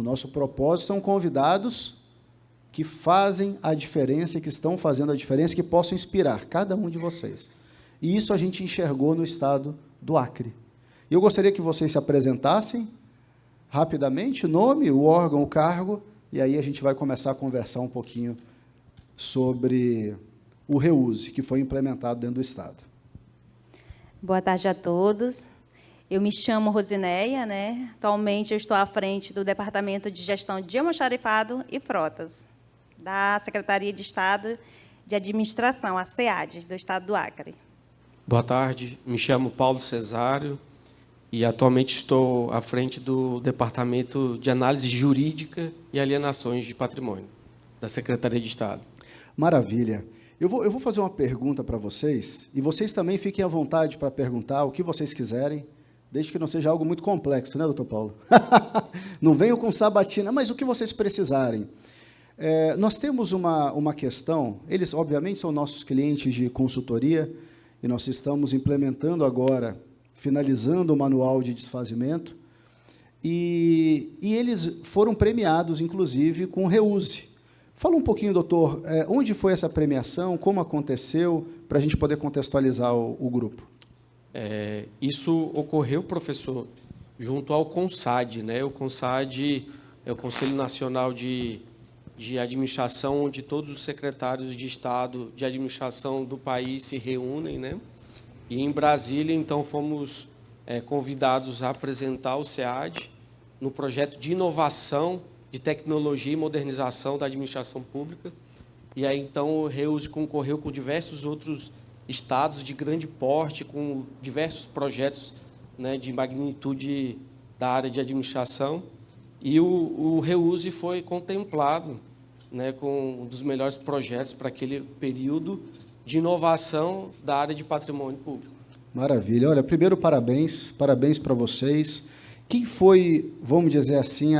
nosso propósito são convidados que fazem a diferença e que estão fazendo a diferença, que possam inspirar cada um de vocês. E isso a gente enxergou no estado do Acre. E eu gostaria que vocês se apresentassem rapidamente, o nome, o órgão, o cargo, e aí a gente vai começar a conversar um pouquinho sobre o REUSE, que foi implementado dentro do estado. Boa tarde a todos. Eu me chamo Rosinéia, né? Atualmente eu estou à frente do Departamento de Gestão de Almoxarifado e Frotas, da Secretaria de Estado de Administração, a SEAD, do Estado do Acre. Boa tarde, me chamo Paulo Cesário e atualmente estou à frente do Departamento de Análise Jurídica e Alienações de Patrimônio, da Secretaria de Estado. Maravilha. Eu vou fazer uma pergunta para vocês, e vocês também fiquem à vontade para perguntar o que vocês quiserem, desde que não seja algo muito complexo, né, doutor Paulo? Não venham com sabatina, mas o que vocês precisarem. Nós temos uma questão, eles, obviamente, são nossos clientes de consultoria, e nós estamos implementando agora, finalizando o manual de desfazimento, e eles foram premiados, inclusive, com REUSE. Fala um pouquinho, doutor, onde foi essa premiação, como aconteceu, para a gente poder contextualizar o grupo. Isso ocorreu, professor, junto ao CONSAD, né? O CONSAD é o Conselho Nacional de Administração, onde todos os secretários de Estado de administração do país se reúnem, né? E em Brasília, então, fomos convidados a apresentar o SEAD no projeto de inovação, de tecnologia e modernização da administração pública. E aí, então, o REUSE concorreu com diversos outros estados de grande porte, com diversos projetos, né, de magnitude da área de administração. E o REUSE foi contemplado, né, com um dos melhores projetos para aquele período de inovação da área de patrimônio público. Maravilha. Olha, primeiro, parabéns para vocês. Quem foi, vamos dizer assim,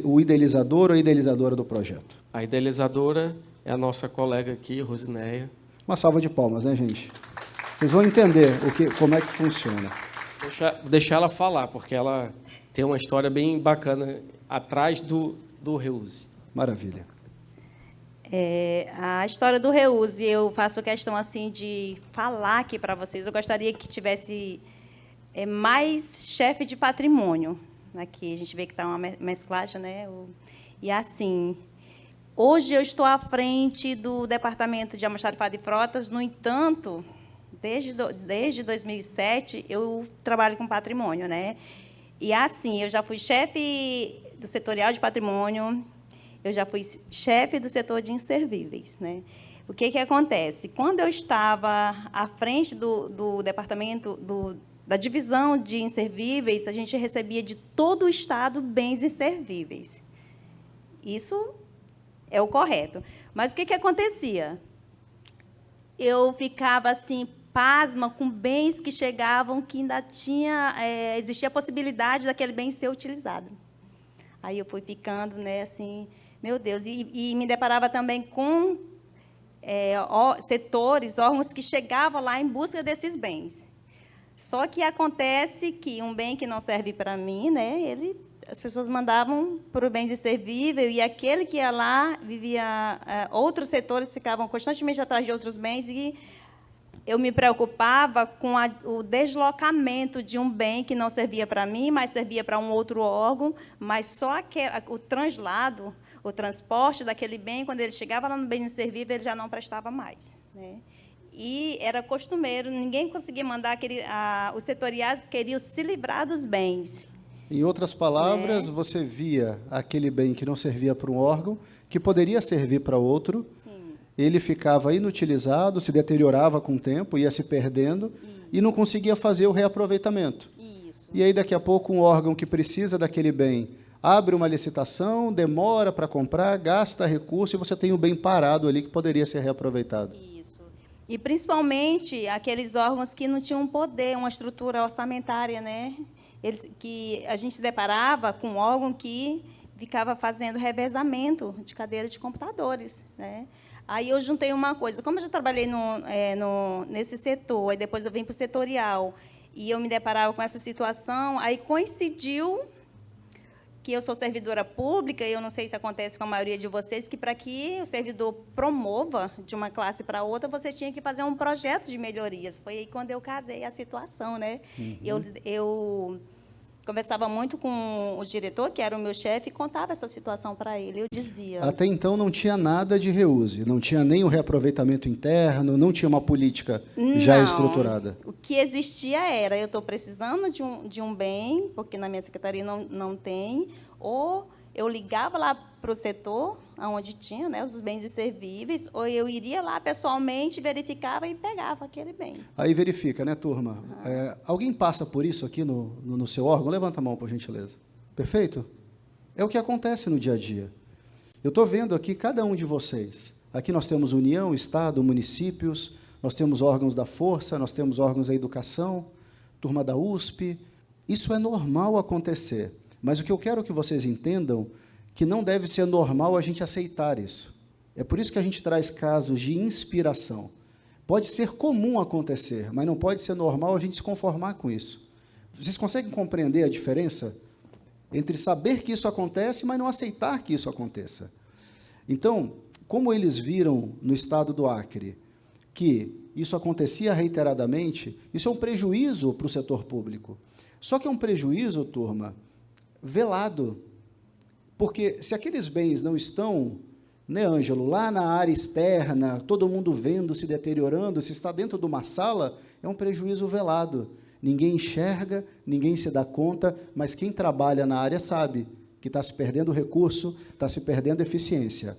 o idealizador ou a idealizadora do projeto? A idealizadora é a nossa colega aqui, Rosinéia. Uma salva de palmas, né, gente? Vocês vão entender como é que funciona. Deixar ela falar, porque ela tem uma história bem bacana atrás do REUSE. Maravilha. A história do REUSE, eu faço questão assim de falar aqui para vocês. Eu gostaria que tivesse mais chefe de patrimônio. Aqui a gente vê que está uma mesclagem, né? E assim, hoje eu estou à frente do Departamento de Almoxarifado e Frotas. No entanto, desde 2007 eu trabalho com patrimônio, né? E assim, eu já fui chefe do setorial de patrimônio. Eu já fui chefe do setor de inservíveis, né? O que acontece? Quando eu estava à frente do departamento, da divisão de inservíveis, a gente recebia de todo o Estado bens inservíveis. Isso é o correto. Mas o que acontecia? Eu ficava, assim, pasma com bens que chegavam que ainda existia a possibilidade daquele bem ser utilizado. Aí eu fui ficando, né, assim, meu Deus, e me deparava também com setores, órgãos que chegavam lá em busca desses bens. Só que acontece que um bem que não serve para mim, né, as pessoas mandavam para o bem inservível, e aquele que ia lá, outros setores ficavam constantemente atrás de outros bens, e eu me preocupava com o deslocamento de um bem que não servia para mim, mas servia para um outro órgão, mas só o translado, o transporte daquele bem, quando ele chegava lá no bem inservível, ele já não prestava mais, né? E era costumeiro, ninguém conseguia mandar, os setoriais queriam se livrar dos bens. Em outras palavras, você via aquele bem que não servia para um órgão, que poderia servir para outro. Sim. Ele ficava inutilizado, se deteriorava com o tempo, ia se perdendo, e não conseguia fazer o reaproveitamento. Isso. E aí, daqui a pouco, um órgão que precisa daquele bem abre uma licitação, demora para comprar, gasta recurso, e você tem o bem parado ali que poderia ser reaproveitado. Isso. E, principalmente, aqueles órgãos que não tinham poder, uma estrutura orçamentária, né? Que a gente se deparava com um órgão que ficava fazendo revezamento de cadeira de computadores, né? Aí eu juntei uma coisa, como eu já trabalhei nesse setor, aí depois eu vim para o setorial, e eu me deparava com essa situação, aí coincidiu que eu sou servidora pública, e eu não sei se acontece com a maioria de vocês, que para que o servidor promova de uma classe para outra, você tinha que fazer um projeto de melhorias. Foi aí quando eu casei a situação, né? Eu conversava muito com o diretor, que era o meu chefe, e contava essa situação para ele. Eu dizia... Até então não tinha nada de reuse, não tinha nem o reaproveitamento interno, não tinha uma política já estruturada. O que existia era, eu estou precisando de um bem, porque na minha secretaria não tem, ou eu ligava lá para o setor, onde tinha, né, os bens inservíveis, ou eu iria lá pessoalmente, verificava e pegava aquele bem. Aí verifica, né, turma? Alguém passa por isso aqui no seu órgão? Levanta a mão, por gentileza. Perfeito? É o que acontece no dia a dia. Eu estou vendo aqui cada um de vocês. Aqui nós temos União, Estado, municípios, nós temos órgãos da Força, nós temos órgãos da Educação, turma da USP. Isso é normal acontecer. Mas o que eu quero que vocês entendam que não deve ser normal a gente aceitar isso. É por isso que a gente traz casos de inspiração. Pode ser comum acontecer, mas não pode ser normal a gente se conformar com isso. Vocês conseguem compreender a diferença entre saber que isso acontece, mas não aceitar que isso aconteça? Então, como eles viram no estado do Acre que isso acontecia reiteradamente, isso é um prejuízo para o setor público. Só que é um prejuízo, turma, velado. Porque se aqueles bens não estão, né, Ângelo, lá na área externa, todo mundo vendo, se deteriorando, se está dentro de uma sala, é um prejuízo velado. Ninguém enxerga, ninguém se dá conta, mas quem trabalha na área sabe que está se perdendo recurso, está se perdendo eficiência.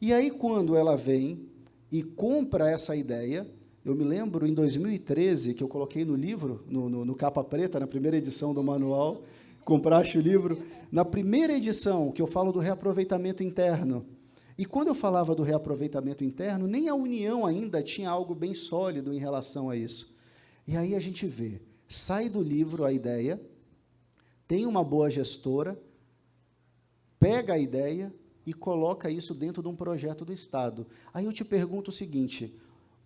E aí, quando ela vem e compra essa ideia, eu me lembro, em 2013, que eu coloquei no livro, no capa preta, na primeira edição do manual, compraste o livro, na primeira edição, que eu falo do reaproveitamento interno. E quando eu falava do reaproveitamento interno, nem a União ainda tinha algo bem sólido em relação a isso. E aí a gente vê, sai do livro a ideia, tem uma boa gestora, pega a ideia e coloca isso dentro de um projeto do Estado. Aí eu te pergunto o seguinte,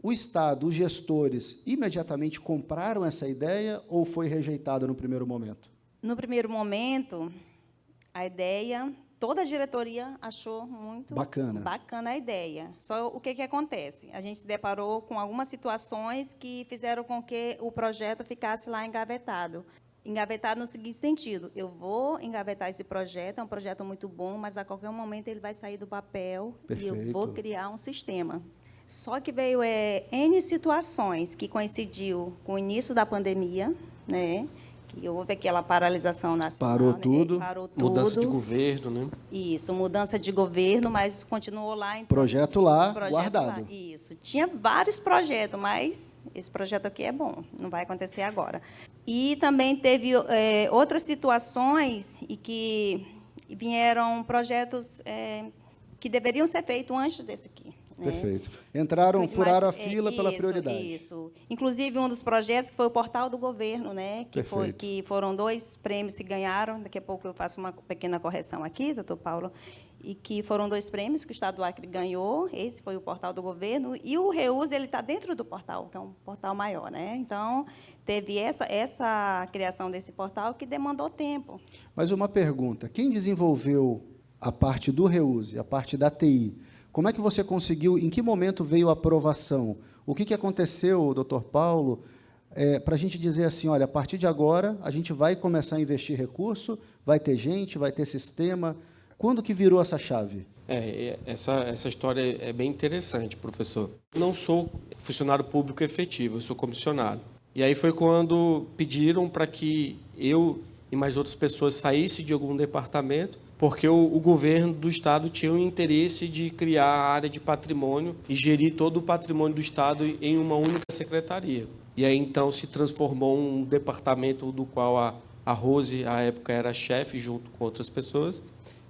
o Estado, os gestores, imediatamente compraram essa ideia ou foi rejeitada no primeiro momento? No primeiro momento, a ideia, toda a diretoria achou muito bacana a ideia. Só o que acontece? A gente se deparou com algumas situações que fizeram com que o projeto ficasse lá engavetado. Engavetado no seguinte sentido, eu vou engavetar esse projeto, é um projeto muito bom, mas a qualquer momento ele vai sair do papel. Perfeito. E eu vou criar um sistema. Só que veio N situações que coincidiu com o início da pandemia, né? Que houve aquela paralisação nacional. Parou tudo. Parou tudo. Mudança de governo, né? Isso, mudança de governo, mas continuou lá. Então, projeto lá, guardado. Lá, isso. Tinha vários projetos, mas esse projeto aqui é bom, não vai acontecer agora. E também teve outras situações e que vieram projetos que deveriam ser feitos antes desse aqui. Perfeito. Entraram, furaram a fila pela prioridade. Isso. Inclusive, um dos projetos que foi o Portal do Governo, né? Que foram 2 prêmios que ganharam. Daqui a pouco eu faço uma pequena correção aqui, doutor Paulo. E que foram 2 prêmios que o Estado do Acre ganhou. Esse foi o Portal do Governo. E o Reuse, ele está dentro do portal, que é um portal maior, né? Então, teve essa criação desse portal que demandou tempo. Mas uma pergunta. Quem desenvolveu a parte do Reuse, a parte da TI, como é que você conseguiu, em que momento veio a aprovação? O que aconteceu, doutor Paulo, para a gente dizer assim, olha, a partir de agora, a gente vai começar a investir recurso, vai ter gente, vai ter sistema. Quando que virou essa chave? Essa história é bem interessante, professor. Eu não sou funcionário público efetivo, eu sou comissionado. E aí foi quando pediram para que eu e mais outras pessoas saíssem de algum departamento, porque o governo do Estado tinha o interesse de criar a área de patrimônio e gerir todo o patrimônio do Estado em uma única secretaria. E aí, então, se transformou um departamento do qual a Rose, à época, era chefe, junto com outras pessoas,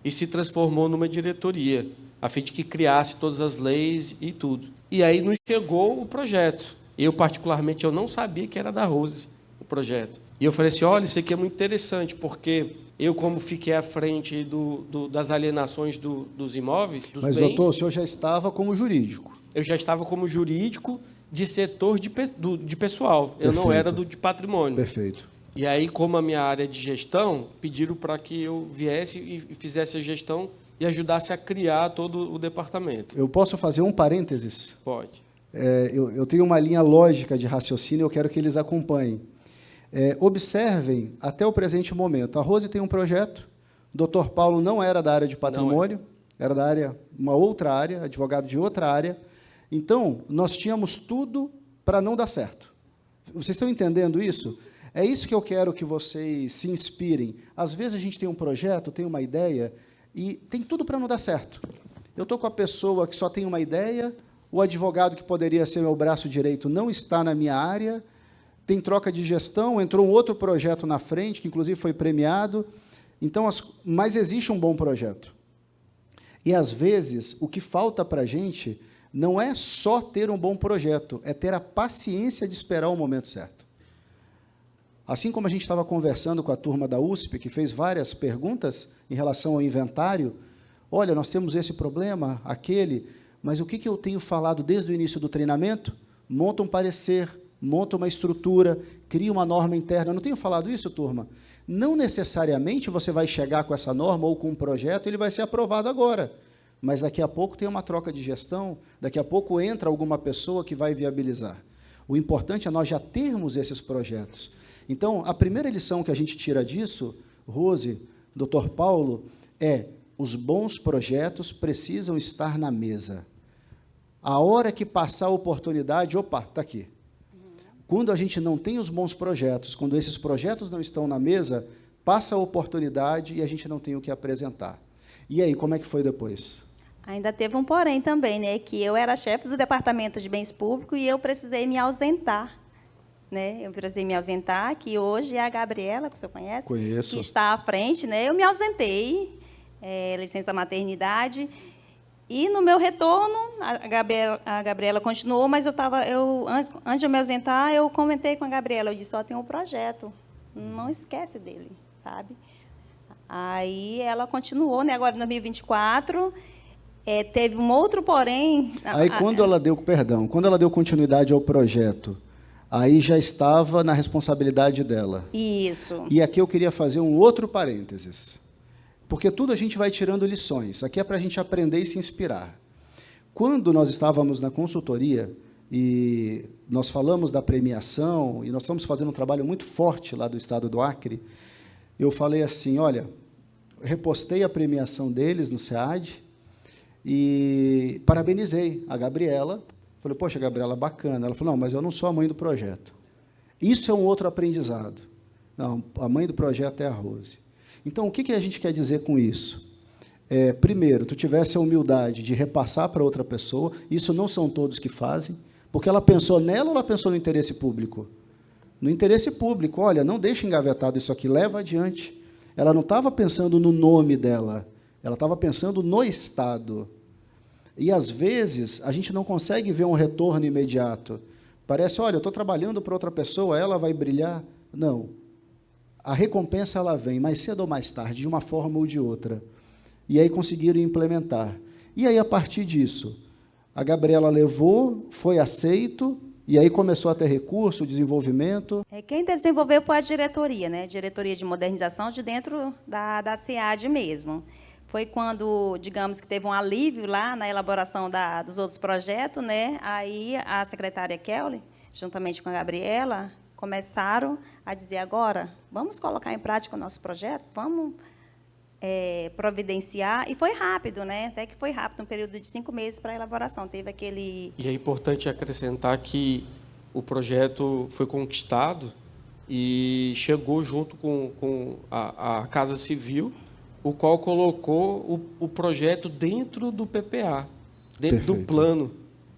e se transformou numa diretoria, a fim de que criasse todas as leis e tudo. E aí nos chegou o projeto. Eu, particularmente, eu não sabia que era da Rose, o projeto. E eu falei assim, olha, isso aqui é muito interessante, porque eu, como fiquei à frente das alienações dos imóveis, dos bens... Mas, doutor, o senhor já estava como jurídico? Eu já estava como jurídico de setor de pessoal. Perfeito. Eu não era de patrimônio. Perfeito. E aí, como a minha área é de gestão, pediram para que eu viesse e fizesse a gestão e ajudasse a criar todo o departamento. Eu posso fazer um parênteses? Pode. Eu tenho uma linha lógica de raciocínio, eu quero que eles acompanhem. Observem até o presente momento. A Rose tem um projeto, o Dr. Paulo não era da área de patrimônio, era da área, uma outra área, advogado de outra área. Então, nós tínhamos tudo para não dar certo. Vocês estão entendendo isso? É isso que eu quero que vocês se inspirem. Às vezes a gente tem um projeto, tem uma ideia, e tem tudo para não dar certo. Eu estou com a pessoa que só tem uma ideia, o advogado que poderia ser meu braço direito não está na minha área, tem troca de gestão, entrou um outro projeto na frente, que inclusive foi premiado. Então, mas existe um bom projeto. E, às vezes, o que falta para a gente não é só ter um bom projeto, é ter a paciência de esperar o momento certo. Assim como a gente estava conversando com a turma da USP, que fez várias perguntas em relação ao inventário, olha, nós temos esse problema, aquele, mas o que eu tenho falado desde o início do treinamento? Monta um parecer, monta uma estrutura, cria uma norma interna. Eu não tenho falado isso, turma? Não necessariamente você vai chegar com essa norma ou com um projeto e ele vai ser aprovado agora, mas daqui a pouco tem uma troca de gestão, daqui a pouco entra alguma pessoa que vai viabilizar. O importante é nós já termos esses projetos. Então, a primeira lição que a gente tira disso, Rose, Dr. Paulo, é os bons projetos precisam estar na mesa. A hora que passar a oportunidade, opa, está aqui. Quando a gente não tem os bons projetos, quando esses projetos não estão na mesa, passa a oportunidade e a gente não tem o que apresentar. E aí, como é que foi depois? Ainda teve um porém também, né, que eu era chefe do Departamento de Bens Públicos e eu precisei me ausentar. Né? Eu precisei me ausentar, que hoje é a Gabriela, que o senhor conhece? Conheço. Que está à frente. Né? Eu me ausentei, licença maternidade, e no meu retorno, a Gabriela continuou, mas antes de eu me ausentar, eu comentei com a Gabriela, eu disse, tem um projeto, não esquece dele, sabe? Aí ela continuou, né? Agora em 2024, teve um outro porém... Aí quando ela deu continuidade ao projeto, aí já estava na responsabilidade dela. Isso. E aqui eu queria fazer um outro parênteses, porque tudo a gente vai tirando lições. Aqui é para a gente aprender e se inspirar. Quando nós estávamos na consultoria e nós falamos da premiação, e nós estamos fazendo um trabalho muito forte lá do estado do Acre, eu falei assim, olha, repostei a premiação deles no SEAD e parabenizei a Gabriela. Falei, poxa, Gabriela, bacana. Ela falou, não, mas eu não sou a mãe do projeto. Isso é um outro aprendizado. Não, a mãe do projeto é a Rose. Então, o que a gente quer dizer com isso? Primeiro, tu tivesse a humildade de repassar para outra pessoa, isso não são todos que fazem, porque ela pensou nela ou ela pensou no interesse público? No interesse público, olha, não deixa engavetado isso aqui, leva adiante. Ela não estava pensando no nome dela, ela estava pensando no Estado. E, às vezes, a gente não consegue ver um retorno imediato. Parece, olha, eu estou trabalhando para outra pessoa, ela vai brilhar. Não. A recompensa ela vem mais cedo ou mais tarde, de uma forma ou de outra. E aí conseguiram implementar. E aí, a partir disso, a Gabriela levou, foi aceito, e aí começou a ter recurso, desenvolvimento. Quem desenvolveu foi a diretoria, né? Diretoria de Modernização de dentro da SEAD mesmo. Foi quando, digamos, que teve um alívio lá na elaboração dos outros projetos, né? Aí a secretária Kelly, juntamente com a Gabriela, começaram a dizer, agora, vamos colocar em prática o nosso projeto, vamos providenciar, e foi rápido, né? Até que foi rápido, um período de 5 meses para a elaboração. Teve aquele... E é importante acrescentar que o projeto foi conquistado e chegou junto com a Casa Civil, o qual colocou o projeto dentro do PPA, dentro do plano,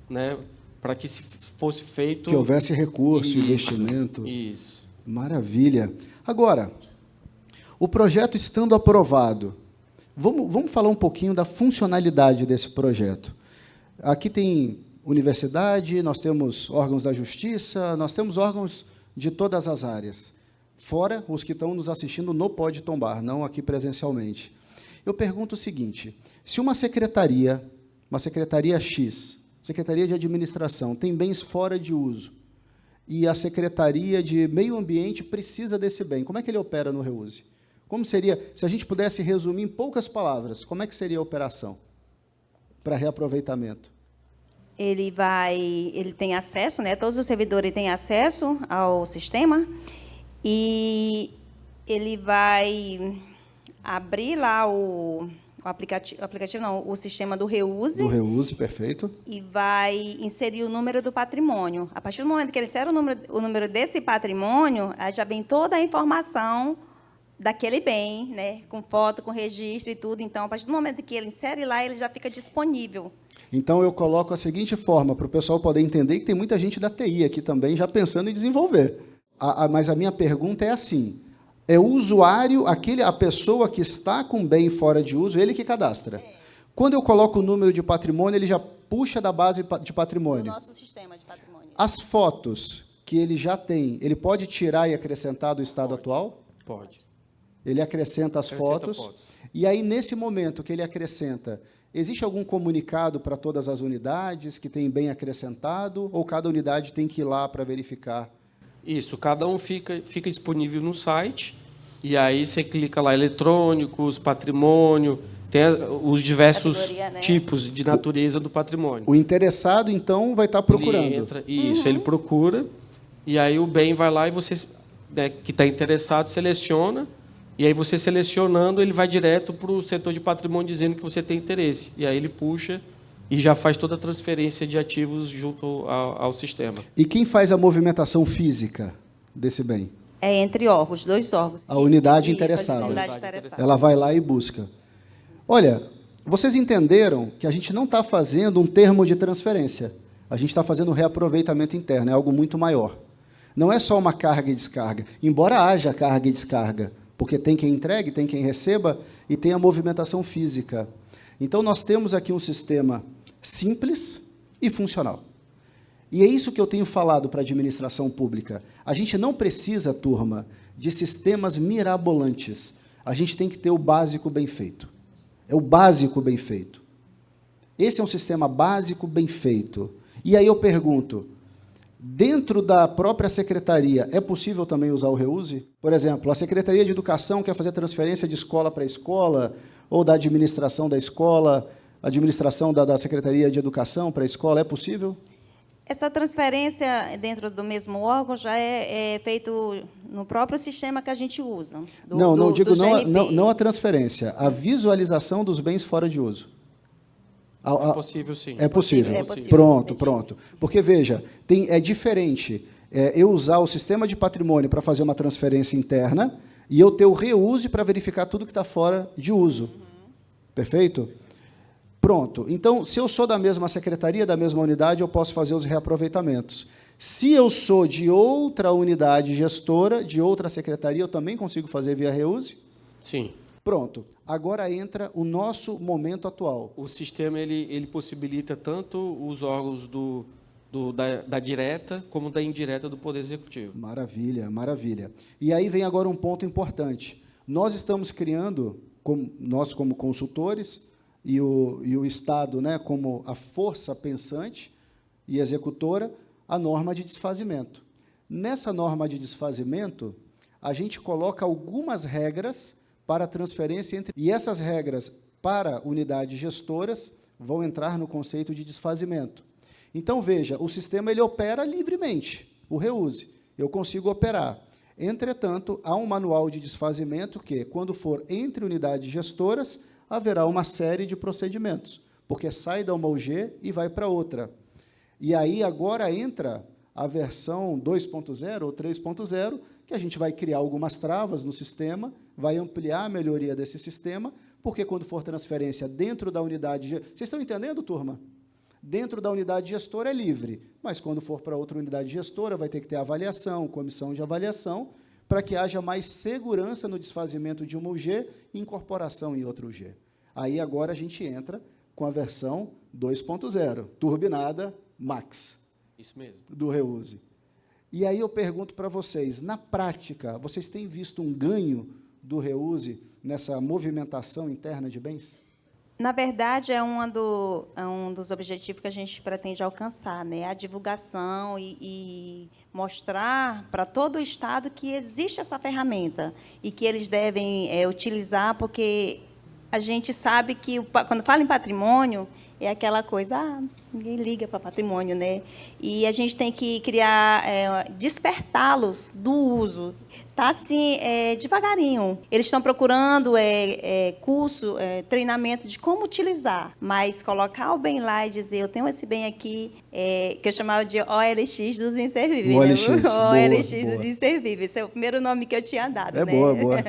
né, para que se fosse feito... Que houvesse recurso, investimento. Isso. Maravilha. Agora, o projeto estando aprovado, vamos falar um pouquinho da funcionalidade desse projeto. Aqui tem universidade, nós temos órgãos da justiça, nós temos órgãos de todas as áreas. Fora os que estão nos assistindo no Pode Tombar, não aqui presencialmente. Eu pergunto o seguinte, se uma secretaria X, Secretaria de Administração, tem bens fora de uso, e a Secretaria de Meio Ambiente precisa desse bem. Como é que ele opera no Reuse? Como seria, se a gente pudesse resumir em poucas palavras, como é que seria a operação para reaproveitamento? Ele tem acesso, né? Todos os servidores têm acesso ao sistema e ele vai abrir lá o aplicativo não, o sistema do Reuse. Do Reuse, perfeito. E vai inserir o número do patrimônio. A partir do momento que ele insere o número desse patrimônio, aí já vem toda a informação daquele bem, né? Com foto, com registro e tudo. Então, a partir do momento que ele insere lá, ele já fica disponível. Então, eu coloco a seguinte forma, para o pessoal poder entender que tem muita gente da TI aqui também já pensando em desenvolver. Mas a minha pergunta é assim, é o usuário, a pessoa que está com bem fora de uso, ele que cadastra. Quando eu coloco o número de patrimônio, ele já puxa da base de patrimônio. Do nosso sistema de patrimônio. As fotos que ele já tem, ele pode tirar e acrescentar do estado atual? Pode. Ele acrescenta as fotos. E aí, nesse momento que ele acrescenta, existe algum comunicado para todas as unidades que tem bem acrescentado? Ou cada unidade tem que ir lá para verificar? Isso, cada um fica disponível no site, e aí você clica lá, eletrônicos, patrimônio, tem os diversos tipos de natureza do patrimônio. O interessado, então, vai estar procurando. Ele entra, isso, ele procura, e aí o bem vai lá e você, né, que está interessado, seleciona, e aí você selecionando, ele vai direto para o setor de patrimônio dizendo que você tem interesse. E aí ele puxa e já faz toda a transferência de ativos junto ao sistema. E quem faz a movimentação física desse bem? É entre órgãos, 2 órgãos. A unidade Isso, interessada. a unidade interessada. Ela vai lá e busca. Olha, vocês entenderam que a gente não está fazendo um termo de transferência. A gente está fazendo um reaproveitamento interno, é algo muito maior. Não é só uma carga e descarga, embora haja carga e descarga, porque tem quem entregue, tem quem receba e tem a movimentação física. Então, nós temos aqui um sistema simples e funcional. E é isso que eu tenho falado para a administração pública. A gente não precisa, turma, de sistemas mirabolantes. A gente tem que ter o básico bem feito. É o básico bem feito. Esse é um sistema básico bem feito. E aí eu pergunto, dentro da própria secretaria, é possível também usar o Reuse? Por exemplo, a Secretaria de Educação quer fazer transferência de escola para escola, ou da administração da escola, administração da Secretaria de Educação para a escola, é possível? Essa transferência dentro do mesmo órgão já é feito no próprio sistema que a gente usa. Não a transferência, a visualização dos bens fora de uso. É possível, sim. É possível. É possível. Pronto. Porque, veja, é diferente eu usar o sistema de patrimônio para fazer uma transferência interna e eu ter o Reuse para verificar tudo que está fora de uso. Perfeito? Pronto. Então, se eu sou da mesma secretaria, da mesma unidade, eu posso fazer os reaproveitamentos. Se eu sou de outra unidade gestora, de outra secretaria, eu também consigo fazer via Reuse? Sim. Pronto. Agora entra o nosso momento atual. O sistema ele possibilita tanto os órgãos da direta como da indireta do Poder Executivo. Maravilha, maravilha. E aí vem agora um ponto importante. Nós estamos criando, nós como consultores, e o Estado, né, como a força pensante e executora, a norma de desfazimento. Nessa norma de desfazimento, a gente coloca algumas regras para a transferência entre... E essas regras para unidades gestoras vão entrar no conceito de desfazimento. Então, veja, o sistema ele opera livremente, o Reuse. Eu consigo operar. Entretanto, há um manual de desfazimento que, quando for entre unidades gestoras, haverá uma série de procedimentos, porque sai da uma UG e vai para outra. E aí agora entra a versão 2.0 ou 3.0, que a gente vai criar algumas travas no sistema, vai ampliar a melhoria desse sistema, porque quando for transferência dentro da unidade... Vocês estão entendendo, turma? Dentro da unidade gestora é livre, mas quando for para outra unidade gestora, vai ter que ter avaliação, comissão de avaliação, para que haja mais segurança no desfazimento de uma UG e incorporação em outra UG. Aí agora a gente entra com a versão 2.0, turbinada Max. Isso mesmo. Do Reuse. E aí eu pergunto para vocês, na prática, vocês têm visto um ganho do Reuse nessa movimentação interna de bens? Na verdade, é um dos objetivos que a gente pretende alcançar, né? A divulgação e mostrar para todo o Estado que existe essa ferramenta e que eles devem utilizar, porque a gente sabe que, quando fala em patrimônio, é aquela coisa, ninguém liga para patrimônio, né? E a gente tem que criar, despertá-los do uso. Está, assim, devagarinho. Eles estão procurando curso, treinamento de como utilizar, mas colocar o bem lá e dizer, eu tenho esse bem aqui, que eu chamava de OLX dos inservíveis. OLX, né? OLX boa. dos inservíveis. Esse é o primeiro nome que eu tinha dado. É né? boa, boa.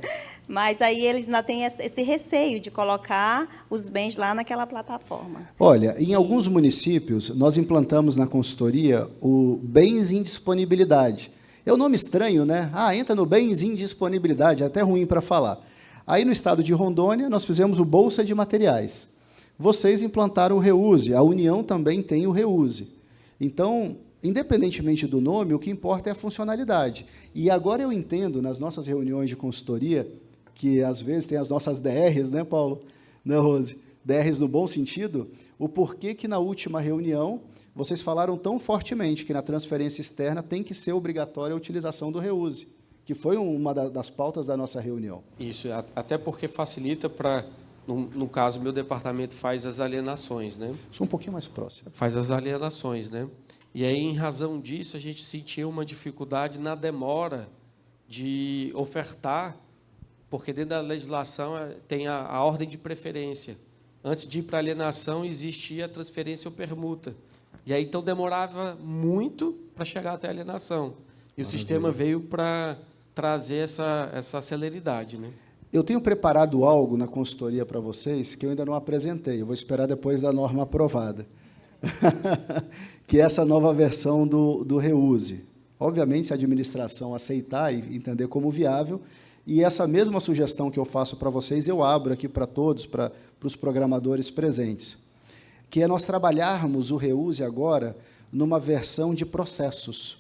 Mas aí eles ainda têm esse receio de colocar os bens lá naquela plataforma. Olha, em alguns municípios, nós implantamos na consultoria o Bens em Disponibilidade. É um nome estranho, né? Entra no Bens em Disponibilidade, é até ruim para falar. Aí, no estado de Rondônia, nós fizemos o Bolsa de Materiais. Vocês implantaram o Reuse, a União também tem o Reuse. Então, independentemente do nome, o que importa é a funcionalidade. E agora eu entendo, nas nossas reuniões de consultoria, que às vezes tem as nossas DRs, né, Paulo? Né, Rose? DRs no bom sentido, o porquê que na última reunião vocês falaram tão fortemente que na transferência externa tem que ser obrigatória a utilização do Reuse, que foi uma das pautas da nossa reunião. Isso, até porque facilita para, no caso, meu departamento faz as alienações, né? Só um pouquinho mais próximo. Faz as alienações, né? E aí, em razão disso, a gente sentia uma dificuldade na demora de ofertar, porque dentro da legislação tem a ordem de preferência. Antes de ir para a alienação, existia a transferência ou permuta. E aí, então, demorava muito para chegar até a alienação. E o sistema veio para trazer essa celeridade, né? Eu tenho preparado algo na consultoria para vocês que eu ainda não apresentei. Eu vou esperar depois da norma aprovada. Que é essa nova versão do Reuse. Obviamente, se a administração aceitar e entender como viável, e essa mesma sugestão que eu faço para vocês, eu abro aqui para todos, para os programadores presentes, que é nós trabalharmos o Reuse agora numa versão de processos.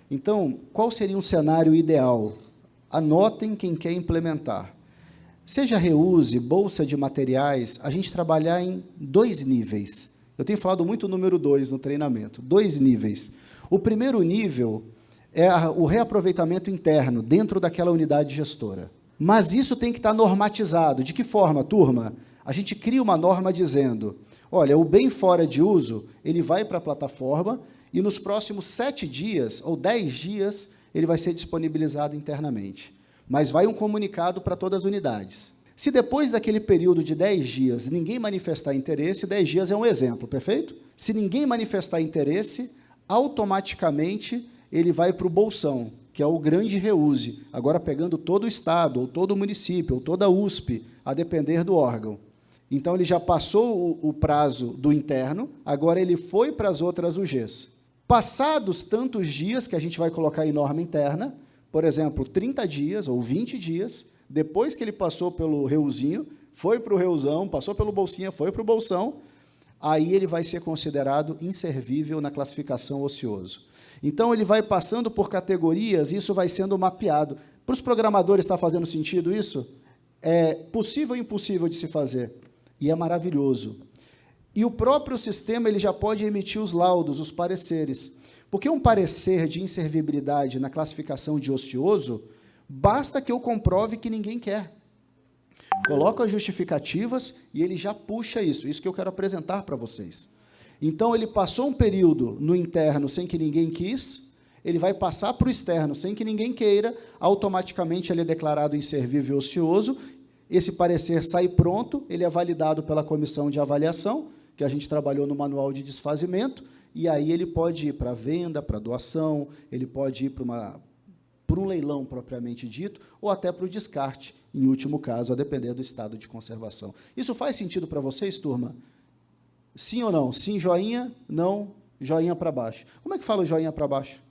Então, qual seria um cenário ideal? Anotem quem quer implementar. Seja Reuse, bolsa de materiais, a gente trabalhar em 2 níveis. Eu tenho falado muito o número 2 no treinamento, 2 níveis. O primeiro nível é o reaproveitamento interno, dentro daquela unidade gestora. Mas isso tem que estar normatizado. De que forma, turma? A gente cria uma norma dizendo, olha, o bem fora de uso, ele vai para a plataforma e nos próximos 7 dias ou 10 dias, ele vai ser disponibilizado internamente. Mas vai um comunicado para todas as unidades. Se depois daquele período de 10 dias ninguém manifestar interesse, 10 dias é um exemplo, perfeito? Se ninguém manifestar interesse, automaticamente ele vai para o bolsão, que é o grande Reuse, agora pegando todo o estado, ou todo o município, ou toda a USP, a depender do órgão. Então, ele já passou o prazo do interno, agora ele foi para as outras UGs. Passados tantos dias, que a gente vai colocar em norma interna, por exemplo, 30 dias ou 20 dias, depois que ele passou pelo Reuzinho, foi para o Reusão, passou pelo Bolsinha, foi para o Bolsão, aí ele vai ser considerado inservível na classificação ocioso. Então, ele vai passando por categorias, e isso vai sendo mapeado. Para os programadores, está fazendo sentido isso? É possível ou impossível de se fazer? E é maravilhoso. E o próprio sistema ele já pode emitir os laudos, os pareceres. Porque um parecer de inservibilidade na classificação de ocioso, basta que eu comprove que ninguém quer. Coloco as justificativas e ele já puxa isso. Isso que eu quero apresentar para vocês. Então, ele passou um período no interno sem que ninguém quis, ele vai passar para o externo sem que ninguém queira, automaticamente ele é declarado inservível e ocioso, esse parecer sai pronto, ele é validado pela comissão de avaliação, que a gente trabalhou no manual de desfazimento, e aí ele pode ir para a venda, para a doação, ele pode ir para um leilão propriamente dito, ou até para o descarte, em último caso, a depender do estado de conservação. Isso faz sentido para vocês, turma? Sim ou não? Sim, joinha, não, joinha para baixo. Como é que fala o joinha para baixo?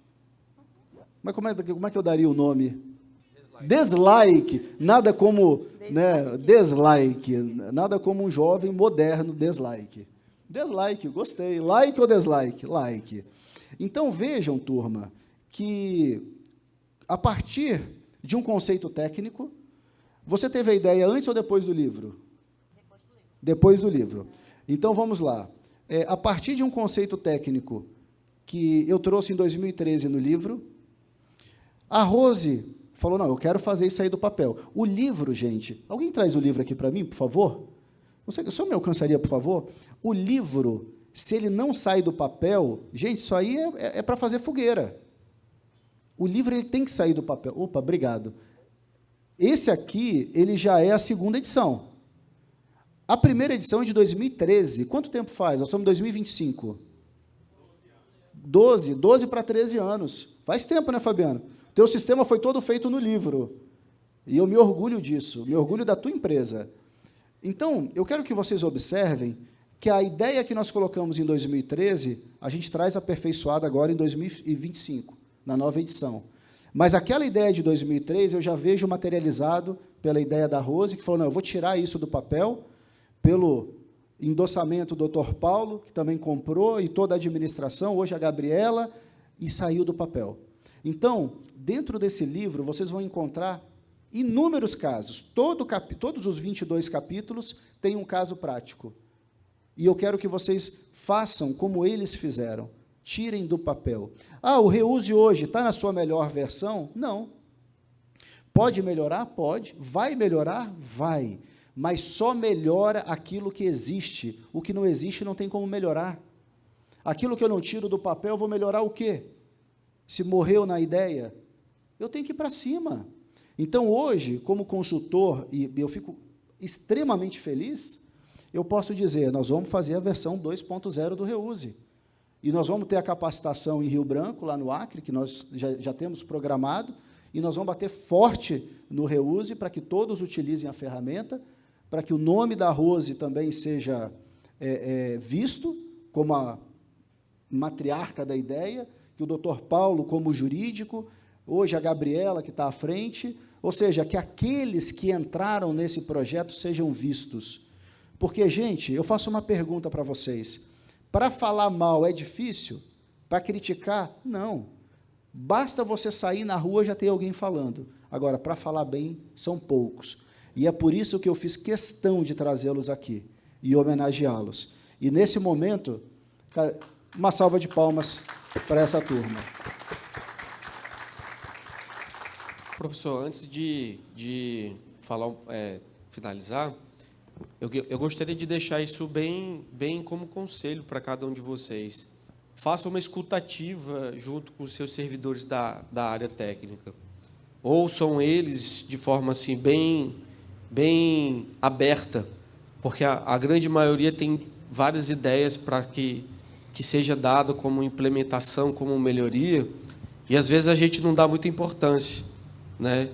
Como é que eu daria o nome? Dislike. Nada como, né, dislike. Nada como um jovem moderno dislike. Dislike, gostei. Like ou dislike? Like. Então, vejam, turma, que a partir de um conceito técnico, você teve a ideia antes ou depois do livro? Depois do livro. Então, vamos lá. A partir de um conceito técnico que eu trouxe em 2013 no livro, a Rose falou, não, eu quero fazer isso aí do papel. O livro, gente, alguém traz o livro aqui para mim, por favor? O senhor me alcançaria, por favor? O livro, se ele não sai do papel, gente, isso aí é para fazer fogueira. O livro ele tem que sair do papel. Opa, obrigado. Esse aqui, ele já é a segunda edição. A primeira edição é de 2013. Quanto tempo faz? Nós estamos em 2025. 12 para 13 anos. Faz tempo, né, Fabiano? O teu sistema foi todo feito no livro. E eu me orgulho disso, me orgulho da tua empresa. Então, eu quero que vocês observem que a ideia que nós colocamos em 2013, a gente traz aperfeiçoada agora em 2025, na nova edição. Mas aquela ideia de 2003, eu já vejo materializado pela ideia da Rose, que falou, não, eu vou tirar isso do papel, pelo endossamento do Dr. Paulo, que também comprou, e toda a administração, hoje a Gabriela, e saiu do papel. Então, dentro desse livro, vocês vão encontrar inúmeros casos. Todos os 22 capítulos têm um caso prático. E eu quero que vocês façam como eles fizeram. Tirem do papel. Ah, o Reuse hoje está na sua melhor versão? Não. Pode melhorar? Pode. Vai melhorar? Vai. Mas só melhora aquilo que existe. O que não existe não tem como melhorar. Aquilo que eu não tiro do papel, eu vou melhorar o quê? Se morreu na ideia, eu tenho que ir para cima. Então, hoje, como consultor, e eu fico extremamente feliz, eu posso dizer, nós vamos fazer a versão 2.0 do Reuse. E nós vamos ter a capacitação em Rio Branco, lá no Acre, que nós já temos programado, e nós vamos bater forte no Reuse para que todos utilizem a ferramenta, para que o nome da Rose também seja visto como a matriarca da ideia, que o Dr. Paulo como jurídico, hoje a Gabriela que está à frente, ou seja, que aqueles que entraram nesse projeto sejam vistos. Porque, gente, eu faço uma pergunta para vocês. Para falar mal é difícil? Para criticar? Não. Basta você sair na rua, já tem alguém falando. Agora, para falar bem, são poucos. E é por isso que eu fiz questão de trazê-los aqui e homenageá-los. E, nesse momento, uma salva de palmas para essa turma. Professor, antes de falar, finalizar, eu gostaria de deixar isso bem como conselho para cada um de vocês. Faça uma escutativa junto com os seus servidores da área técnica. Ouçam eles de forma assim, bem aberta, porque a grande maioria tem várias ideias para que seja dado como implementação, como melhoria, e às vezes a gente não dá muita importância, né?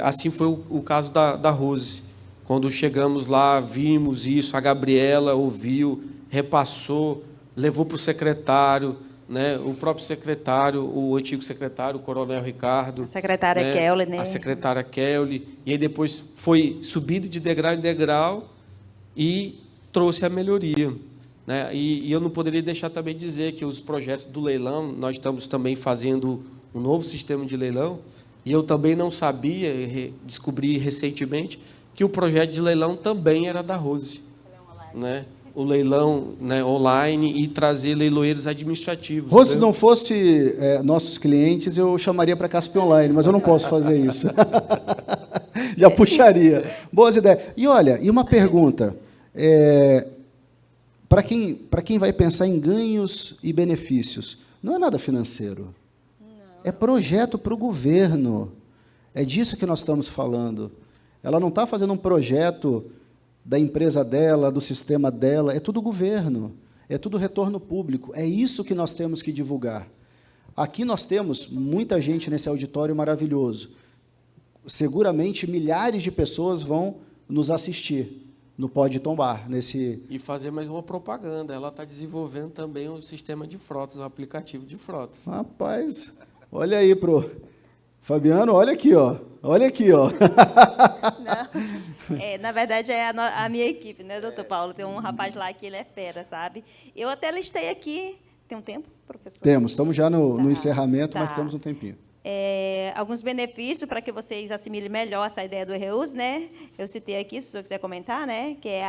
Assim foi o caso da Rose. Quando chegamos lá, vimos isso, a Gabriela ouviu, repassou, levou para o secretário, né? O próprio secretário, o antigo secretário, o coronel Ricardo. A secretária Kelly, né? A secretária Kelly. E aí depois foi subindo de degrau em degrau e trouxe a melhoria, né? E eu não poderia deixar também de dizer que os projetos do leilão, nós estamos também fazendo um novo sistema de leilão, e eu também não sabia, descobri recentemente, que o projeto de leilão também era da Rose, né? O leilão, né, online, e trazer leiloeiros administrativos. Rose, se não fosse nossos clientes, eu chamaria para Casp Online, mas eu não posso fazer isso. Já puxaria. Boas ideias. E olha, e uma pergunta, para quem vai pensar em ganhos e benefícios, não é nada financeiro. Não. É projeto para o governo. É disso que nós estamos falando. Ela não está fazendo um projeto da empresa dela, do sistema dela, é tudo governo, é tudo retorno público. É isso que nós temos que divulgar. Aqui nós temos muita gente nesse auditório maravilhoso. Seguramente milhares de pessoas vão nos assistir no Pode Tombar. E fazer mais uma propaganda. Ela está desenvolvendo também um sistema de frotas, um aplicativo de frotas. Rapaz, olha aí, pro Fabiano, olha aqui, ó. Olha aqui, ó. Não. Na verdade, é a minha equipe, né, doutor Paulo? Tem um rapaz lá que ele é fera, sabe? Eu até listei aqui. Tem um tempo, professor? Temos, estamos já no encerramento, mas temos um tempinho. alguns benefícios para que vocês assimilem melhor essa ideia do reuse, né? Eu citei aqui, se o senhor quiser comentar, né? Que é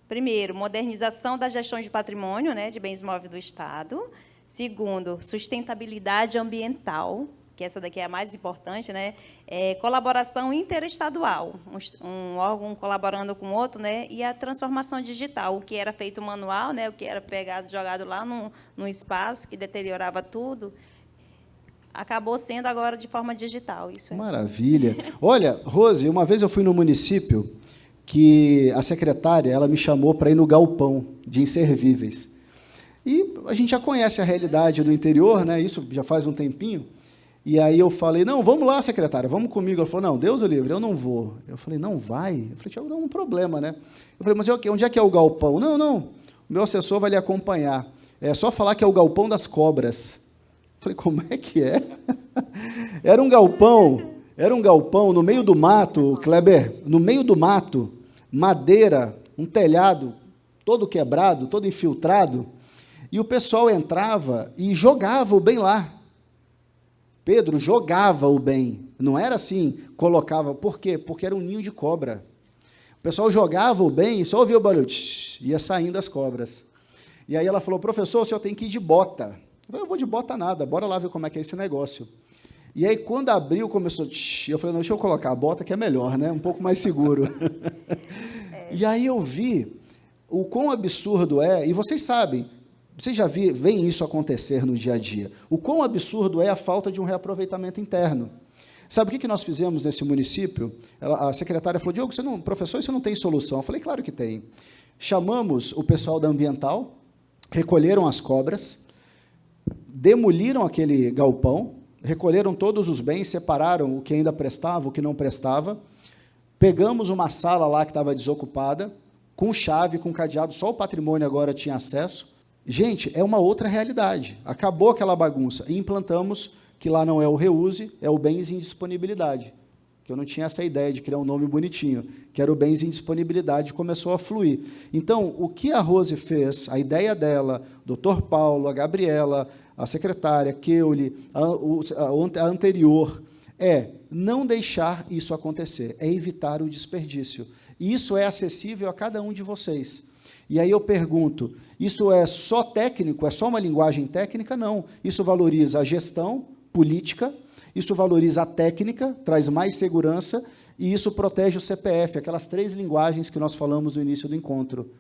primeiro, modernização da gestão de patrimônio, né, de bens móveis do Estado. Segundo, sustentabilidade ambiental, que essa daqui é a mais importante, né? Colaboração interestadual, um órgão colaborando com o outro, né? E a transformação digital, o que era feito manual, né? O que era pegado, jogado lá num espaço que deteriorava tudo, acabou sendo agora de forma digital. Isso Maravilha. Olha, Rose, uma vez eu fui no município que a secretária ela me chamou para ir no galpão de inservíveis. E a gente já conhece a realidade do interior, né? Isso já faz um tempinho. E aí eu falei, não, vamos lá, secretária, vamos comigo. Ela falou, não, Deus o livre, eu não vou. Eu falei, não vai? Eu falei, tinha um problema, né? Eu falei, mas onde é que é o galpão? Não, o meu assessor vai lhe acompanhar. É só falar que é o galpão das cobras. Eu falei, como é que é? Era um galpão no meio do mato, Kleber, no meio do mato, madeira, um telhado todo quebrado, todo infiltrado, e o pessoal entrava e jogava o bem lá. Pedro jogava o bem, não era assim, colocava, por quê? Porque era um ninho de cobra. O pessoal jogava o bem e só ouvia o barulho, ia saindo as cobras. E aí ela falou, professor, o senhor tem que ir de bota. Eu falei, eu vou de bota nada, bora lá ver como é que é esse negócio. E aí, quando abriu, começou, eu falei, não, deixa eu colocar a bota, que é melhor, né? Um pouco mais seguro. E aí eu vi o quão absurdo é, e vocês sabem, vocês já veem isso acontecer no dia a dia, o quão absurdo é a falta de um reaproveitamento interno. Sabe o que nós fizemos nesse município? A secretária falou, Diogo, professor, você não tem solução? Eu falei, claro que tem. Chamamos o pessoal da ambiental, recolheram as cobras, demoliram aquele galpão, recolheram todos os bens, separaram o que ainda prestava, o que não prestava, pegamos uma sala lá que estava desocupada, com chave, com cadeado, só o patrimônio agora tinha acesso. Gente, é uma outra realidade. Acabou aquela bagunça e implantamos que lá não é o reuse, é o bens em disponibilidade. Que eu não tinha essa ideia de criar um nome bonitinho, que era o bens em disponibilidade, começou a fluir. Então, o que a Rose fez, a ideia dela, o Dr. Paulo, a Gabriela, a secretária, Keuli, a anterior, é não deixar isso acontecer, é evitar o desperdício. E isso é acessível a cada um de vocês. E aí eu pergunto, isso é só técnico, é só uma linguagem técnica? Não. Isso valoriza a gestão política, isso valoriza a técnica, traz mais segurança, e isso protege o CPF, aquelas 3 linguagens que nós falamos no início do encontro.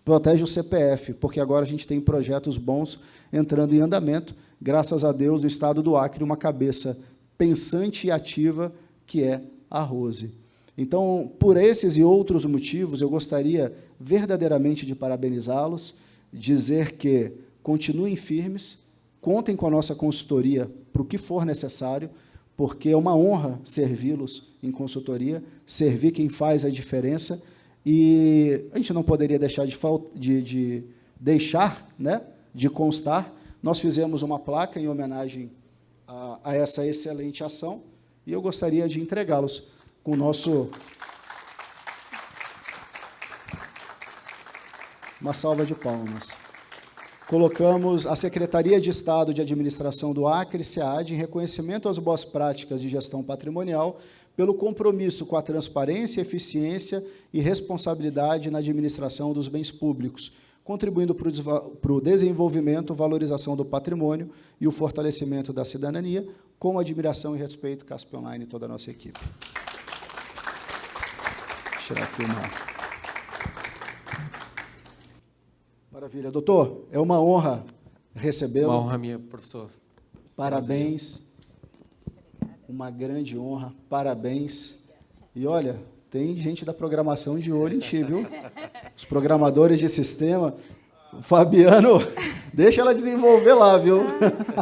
Protege o CPF, porque agora a gente tem projetos bons entrando em andamento, graças a Deus, no estado do Acre, uma cabeça pensante e ativa, que é a Rose. Então, por esses e outros motivos, eu gostaria verdadeiramente de parabenizá-los, dizer que continuem firmes, contem com a nossa consultoria para o que for necessário, porque é uma honra servi-los em consultoria, servir quem faz a diferença, e a gente não poderia deixar de constar. Nós fizemos uma placa em homenagem a essa excelente ação, e eu gostaria de entregá-los com o nosso... Uma salva de palmas. Colocamos a Secretaria de Estado de Administração do Acre, SEAD, em reconhecimento às boas práticas de gestão patrimonial, pelo compromisso com a transparência, eficiência e responsabilidade na administração dos bens públicos, contribuindo para o desenvolvimento, valorização do patrimônio e o fortalecimento da cidadania, com admiração e respeito, Casper Online e toda a nossa equipe. Vou tirar aqui uma... Maravilha. Doutor, é uma honra recebê-lo. Uma honra minha, professor. Parabéns. Uma grande honra. Parabéns. E, olha, tem gente da programação de olho em ti, viu? Os programadores de sistema. O Fabiano, deixa ela desenvolver lá, viu?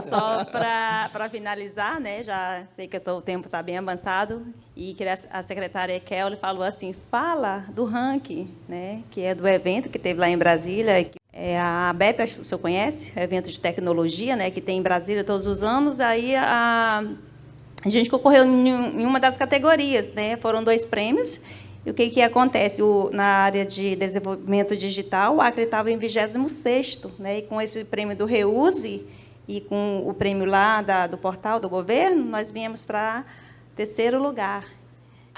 Só para finalizar, né? Já sei que o tempo está bem avançado, e que a secretária Kelly falou assim, fala do ranking, né? Que é do evento que teve lá em Brasília. A ABEP, acho que o senhor conhece, evento de tecnologia, né? Que tem em Brasília todos os anos. Aí a gente concorreu em uma das categorias, né? Foram 2 prêmios. E o que acontece? Na área de desenvolvimento digital, o Acre estava em 26º, né? E com esse prêmio do Reuse, E com o prêmio lá do portal do governo, nós viemos para 3º lugar,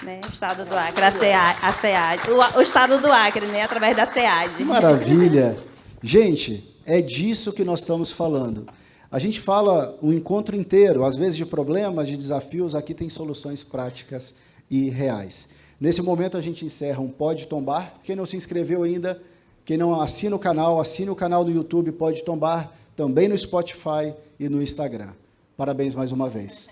né? O estado do Acre, a SEAD. O estado do Acre, né? Através da SEAD. Que maravilha! Gente, é disso que nós estamos falando. A gente fala o encontro inteiro, às vezes de problemas, de desafios, aqui tem soluções práticas e reais. Nesse momento a gente encerra um Pode Tombar. Quem não se inscreveu ainda, quem não assina o canal, assine o canal do YouTube Pode Tombar, também no Spotify e no Instagram. Parabéns mais uma vez.